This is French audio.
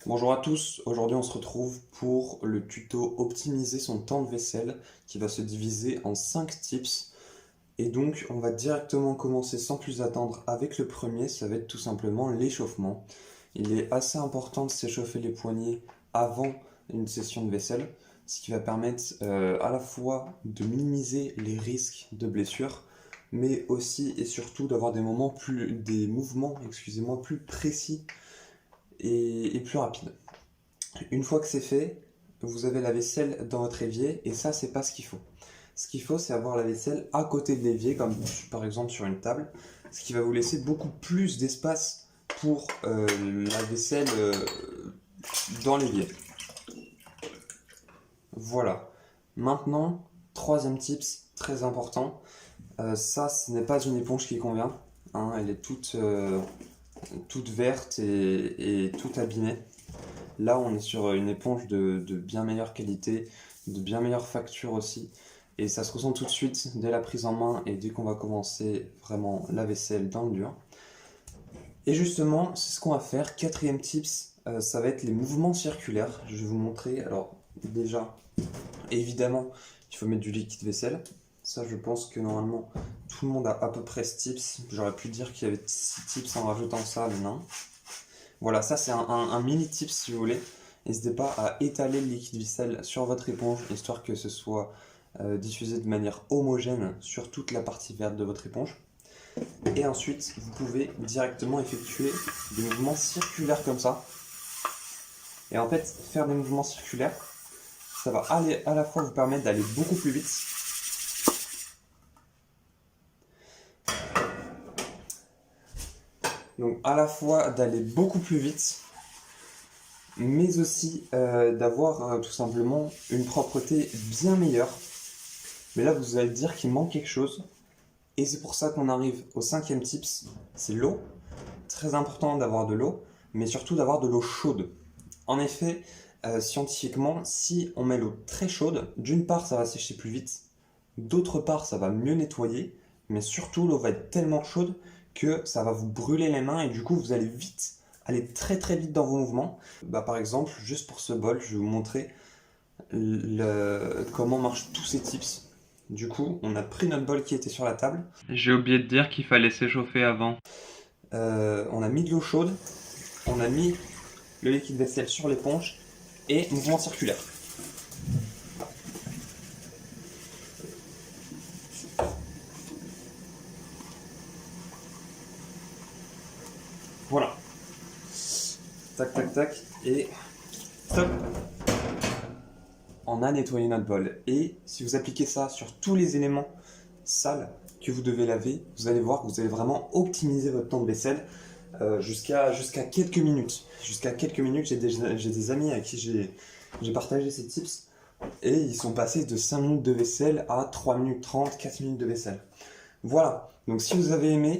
Bonjour à tous, aujourd'hui on se retrouve pour le tuto optimiser son temps de vaisselle qui va se diviser en 5 tips. Et donc on va directement commencer sans plus attendre avec le premier, ça va être tout simplement l'échauffement. Il est assez important de s'échauffer les poignets avant une session de vaisselle, ce qui va permettre à la fois de minimiser les risques de blessures, mais aussi et surtout d'avoir des mouvements, excusez-moi, plus précis et plus rapides. Une fois que c'est fait, vous avez la vaisselle dans votre évier et ça, c'est pas ce qu'il faut. Ce qu'il faut, c'est avoir la vaisselle à côté de l'évier, comme par exemple sur une table, ce qui va vous laisser beaucoup plus d'espace pour la vaisselle dans l'évier. Voilà. Maintenant, troisième tips, très important. Ça, ce n'est pas une éponge qui convient, hein, elle est toute verte et toute abîmée. Là, on est sur une éponge de bien meilleure qualité, de bien meilleure facture aussi. Et ça se ressent tout de suite dès la prise en main et dès qu'on va commencer vraiment la vaisselle dans le dur. Et justement, c'est ce qu'on va faire. Quatrième tips, ça va être les mouvements circulaires. Je vais vous montrer. Alors, déjà, évidemment, il faut mettre du liquide vaisselle. Ça, je pense que normalement, tout le monde a à peu près ce tips. J'aurais pu dire qu'il y avait 6 tips en rajoutant ça, mais non. Voilà, ça c'est un mini tip si vous voulez. N'hésitez pas à étaler le liquide vaisselle sur votre éponge, histoire que ce soit diffusé de manière homogène sur toute la partie verte de votre éponge. Et ensuite, vous pouvez directement effectuer des mouvements circulaires comme ça. Et en fait, faire des mouvements circulaires, ça va à la fois vous permettre d'aller beaucoup plus vite. Donc à la fois d'aller beaucoup plus vite, mais aussi d'avoir tout simplement une propreté bien meilleure. Mais là, vous allez dire qu'il manque quelque chose. Et c'est pour ça qu'on arrive au cinquième tips, c'est l'eau. Très important d'avoir de l'eau, mais surtout d'avoir de l'eau chaude. En effet, scientifiquement, si on met l'eau très chaude, d'une part, ça va sécher plus vite, d'autre part, ça va mieux nettoyer, mais surtout, l'eau va être tellement chaude que ça va vous brûler les mains et du coup, vous allez vite, aller très très vite dans vos mouvements. Par exemple, juste pour ce bol, je vais vous montrer comment marchent tous ces tips. Du coup, on a pris notre bol qui était sur la table. J'ai oublié de dire qu'il fallait s'échauffer avant. On a mis de l'eau chaude, on a mis le liquide vaisselle sur l'éponge et mouvement circulaire. Voilà. Tac, tac, tac. Et top. On a nettoyé notre bol. Et si vous appliquez ça sur tous les éléments sales que vous devez laver, vous allez voir que vous allez vraiment optimiser votre temps de vaisselle jusqu'à quelques minutes. Jusqu'à quelques minutes, j'ai des amis à qui j'ai partagé ces tips et ils sont passés de 5 minutes de vaisselle à 3 minutes 30, 4 minutes de vaisselle. Voilà, donc si vous avez aimé,